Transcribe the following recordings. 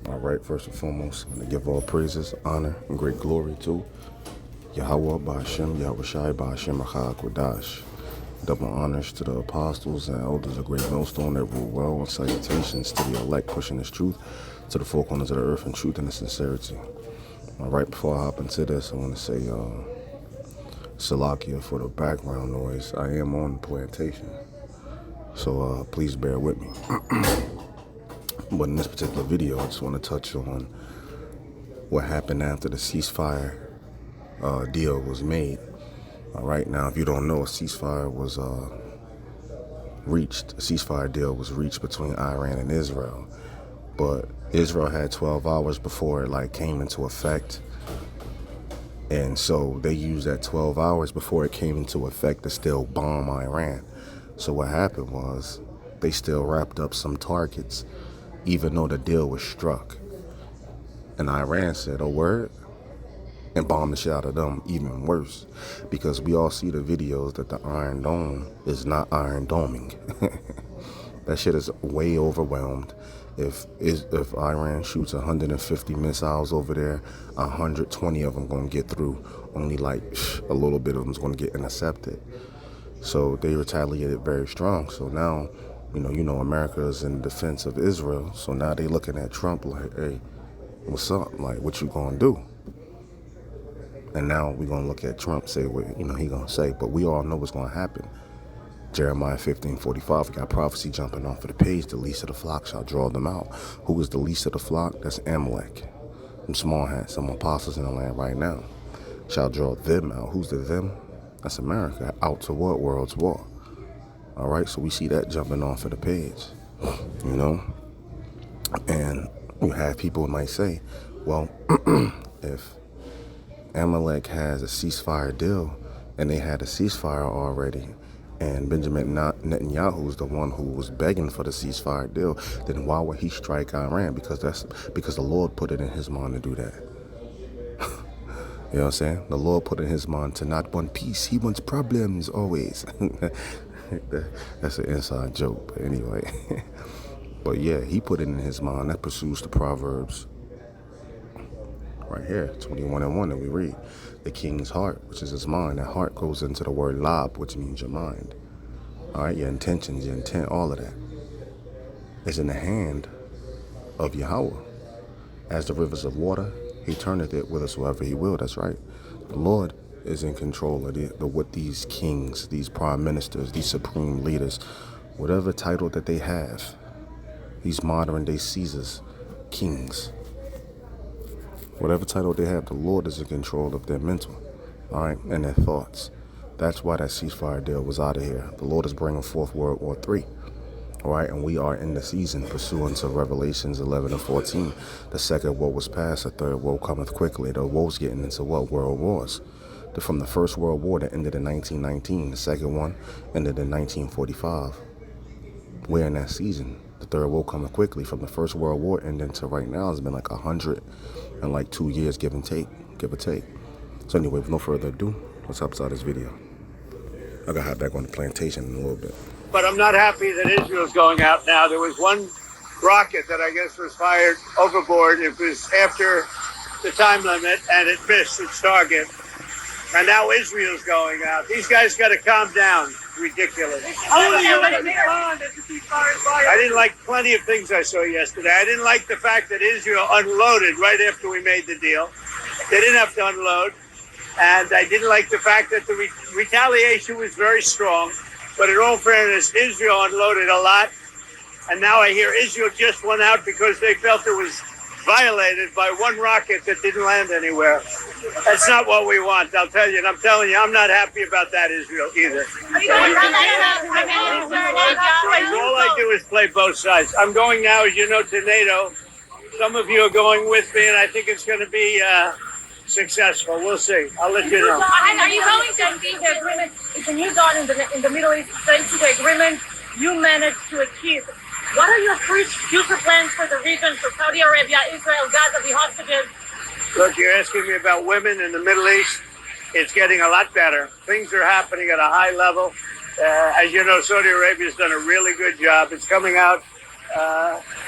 All right, first and foremost, I'm going to give all praises, honor, and great glory to Yahweh Ba'Shem, Yahweh Shai Ba'Shem Achad Kodash. Double honors to the apostles and elders of Great Millstone that rule well, and salutations to the elect pushing this truth to the four corners of the earth in truth and in sincerity. All right, before I hop into this, I want to say Salakia for the background noise. I am on the plantation, so please bear with me. But in this particular video, I just want to touch on what happened after the ceasefire deal was made. All right, now if you don't know, a ceasefire was reached. A ceasefire deal was reached between Iran and Israel, but Israel had 12 hours before it came into effect, and so they used that 12 hours before it came into effect to still bomb Iran. So what happened was they still wrapped up some targets, even though the deal was struck. And Iran said, "Oh, word," and bombed the shit out of them even worse, because we all see the videos that the Iron Dome is not Iron Doming. That shit is way overwhelmed. If Iran shoots 150 missiles over there, 120 of them gonna get through. Only a little bit of them's gonna get intercepted. So they retaliated very strong. So now, America is in defense of Israel. So now they looking at Trump like, "Hey, what's up? Like, what you gonna do?" And now we're going to look at Trump, say what he going to say. But we all know what's going to happen. Jeremiah 15:45, we got prophecy jumping off of the page. The least of the flock shall draw them out. Who is the least of the flock? That's Amalek. Some small hats, some apostles in the land right now shall draw them out. Who's the them? That's America. Out to what? World's war. All right, so we see that jumping off of the page, And you have people who might say, well, if Amalek has a ceasefire deal, and they had a ceasefire already, and Benjamin Netanyahu is the one who was begging for the ceasefire deal, then why would he strike Iran? Because the Lord put it in his mind to do that. You know what I'm saying? The Lord put it in his mind to not want peace. He wants problems always. That's an inside joke, but anyway. But yeah, he put it in his mind. That pursues the Proverbs right here, 21:1, that we read. The king's heart, which is his mind. That heart goes into the word lab, which means your mind. All right, your intentions, your intent, all of that is in the hand of Yahweh. As the rivers of water, he turneth it whithersoever he will. That's right. The Lord is in control of what these kings, these prime ministers, these supreme leaders, whatever title that they have, these modern day Caesars, kings, whatever title they have, the Lord is in control of their mental, all right, and their thoughts. That's why that ceasefire deal was out of here. The Lord is bringing forth World War III, all right, and we are in the season pursuant to Revelations 11:14. The second woe was past, the third woe cometh quickly. The woe's getting into what? World wars. From the First World War that ended in 1919, the second one ended in 1945. We're in that season. The third woe coming quickly. From the First World War ending to right now, it's been 102 years, give or take. So anyway, with no further ado, let's hop inside this video. I gotta hop back on the plantation in a little bit. But I'm not happy that Israel's going out now. There was one rocket that I guess was fired overboard. It was after the time limit, and it missed its target. And now Israel's going out. These guys got to calm down. Ridiculous. I didn't like plenty of things I saw yesterday. I didn't like the fact that Israel unloaded right after we made the deal. They didn't have to unload. And I didn't like the fact that the retaliation was very strong. But in all fairness, Israel unloaded a lot. And now I hear Israel just went out because they felt it was violated by one rocket that didn't land anywhere. That's not what we want, I'll tell you. And I'm telling you, I'm not happy about that, Israel, either. All I do is play both sides. I'm going now, as you know, to NATO. Some of you are going with me, and I think it's going to be successful. We'll see. I'll let you know. Are you going to see the agreement? It's a new dawn in the Middle East, thanks to the agreement you managed to achieve. What are your future plans for the region, for Saudi Arabia, Israel, Gaza, the hostages? Look, you're asking me about women in the Middle East. It's getting a lot better. Things are happening at a high level. As you know, Saudi Arabia's done a really good job. It's coming out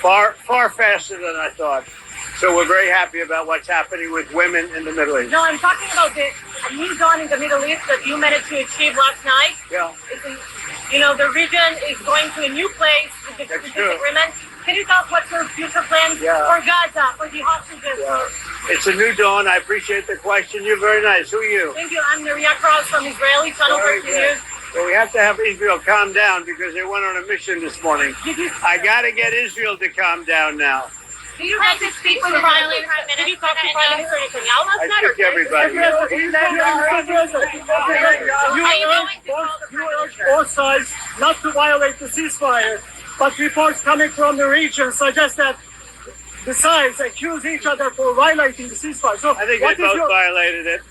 far faster than I thought. So we're very happy about what's happening with women in the Middle East. No, I'm talking about the new dawn in the Middle East that you managed to achieve last night. Yeah. The region is going to a new place with That's this true. agreement. Can you tell us what's your future plans for Gaza, for the hostages? It's a new dawn. I appreciate the question. You're very nice. Who are you? Thank you. I'm Maria Cross from Israeli Channel Very 13 good. News. Well, we have to have Israel calm down because they went on a mission this morning. I got to get Israel to calm down now. Did you have to speak with Prime Minister? Did you talk to Prime Minister Netanyahu last I night? took everybody. You urge both sides not to violate the ceasefire, but reports coming from the region suggest that the sides accuse each other for violating the ceasefire. So I think they both violated it.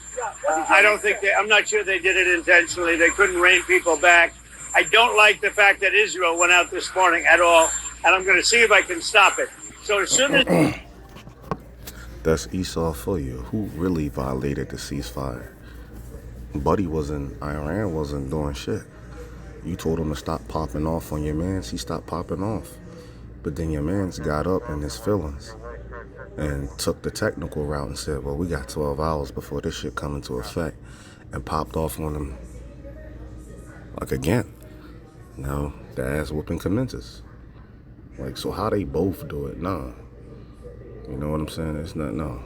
I don't think I'm not sure they did it intentionally. They couldn't rein people back. I don't like the fact that Israel went out this morning at all, and I'm going to see if I can stop it. So as soon as That's Esau for you. Who really violated the ceasefire? Buddy Iran wasn't doing shit. You told him to stop popping off on your mans. He stopped popping off. But then your mans got up in his feelings and took the technical route and said, well, we got 12 hours before this shit come into effect, and popped off on him like again. Now the ass whooping commences. Like, so how they both do it? Nah. You know what I'm saying? It's not, no.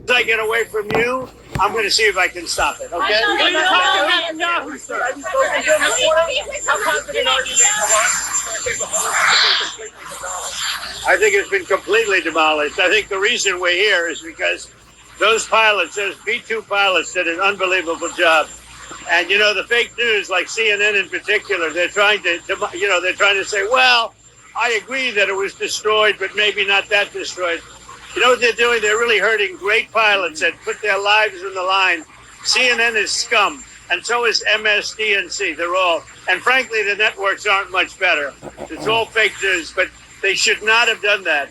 as I get away from you, I'm going to see if I can stop it, okay? I think it's been completely demolished. I think the reason we're here is because those pilots, those B-2 pilots, did an unbelievable job. And, the fake news, like CNN in particular, they're trying to say, well, I agree that it was destroyed, but maybe not that destroyed. You know what they're doing? They're really hurting great pilots that put their lives on the line. CNN is scum, and so is MSDNC. They're all, and frankly, the networks aren't much better. It's all fake news, but they should not have done that.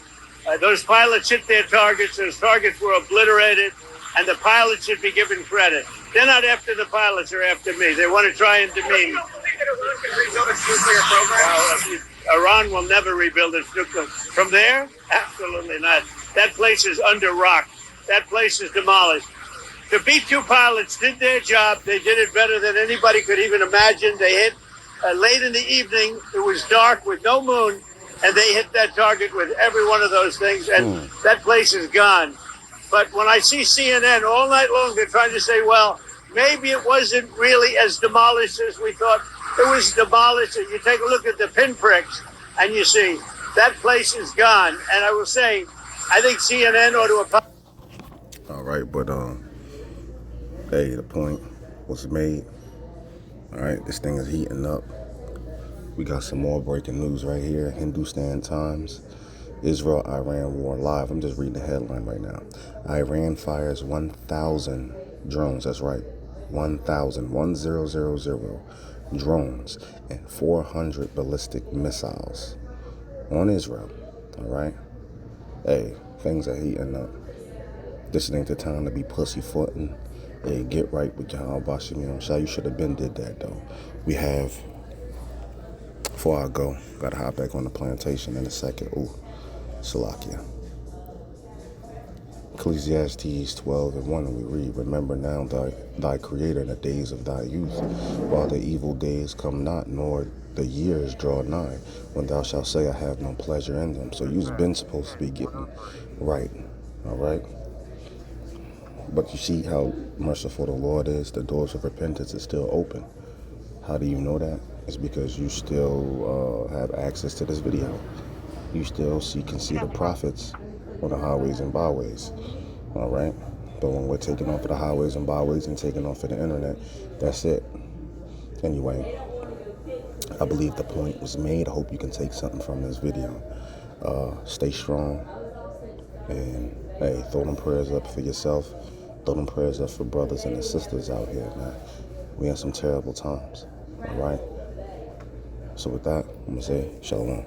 Those pilots hit their targets. Those targets were obliterated, and the pilots should be given credit. They're not after the pilots, they're after me. They want to try and demean. You don't believe that Iran can rebuild its nuclear program? Iran will never rebuild its nuclear. From there? Absolutely not. That place is under rock. That place is demolished. The B-2 pilots did their job. They did it better than anybody could even imagine. They hit late in the evening. It was dark with no moon, and they hit that target with every one of those things, and that place is gone. But when I see CNN all night long, they're trying to say, well, maybe it wasn't really as demolished as we thought. It was demolished. You take a look at the pinpricks, and you see that place is gone. And I will say, I think CNN ought to apologize. All right, but hey, the point was made. All right, this thing is heating up. We got some more breaking news right here. Hindustan Times. Israel-Iran war live. I'm just reading the headline right now. Iran fires 1,000 drones. That's right. 1,000 drones and 400 ballistic missiles on Israel. All right. Hey, things are heating up. This ain't the time to be pussyfooting. Hey, get right with Yahweh Bashim. You should have been did that though. We have. Before I go, gotta hop back on the plantation in a second. Ooh, Salakia. Ecclesiastes 12:1, and we read, remember now thy Creator in the days of thy youth, while the evil days come not, nor the years draw nigh, when thou shalt say, I have no pleasure in them. So you've been supposed to be getting right, all right? But you see how merciful the Lord is. The doors of repentance is still open. How do you know that? It's because you still have access to this video. You still can see the prophets on the highways and byways, all right? But when we're taking off of the highways and byways and taking off of the internet, that's it. Anyway, I believe the point was made. I hope you can take something from this video. Stay strong, and hey, throw them prayers up for yourself. Throw them prayers up for brothers and sisters out here, man. We in some terrible times, all right? So with that, I'm gonna say shalom.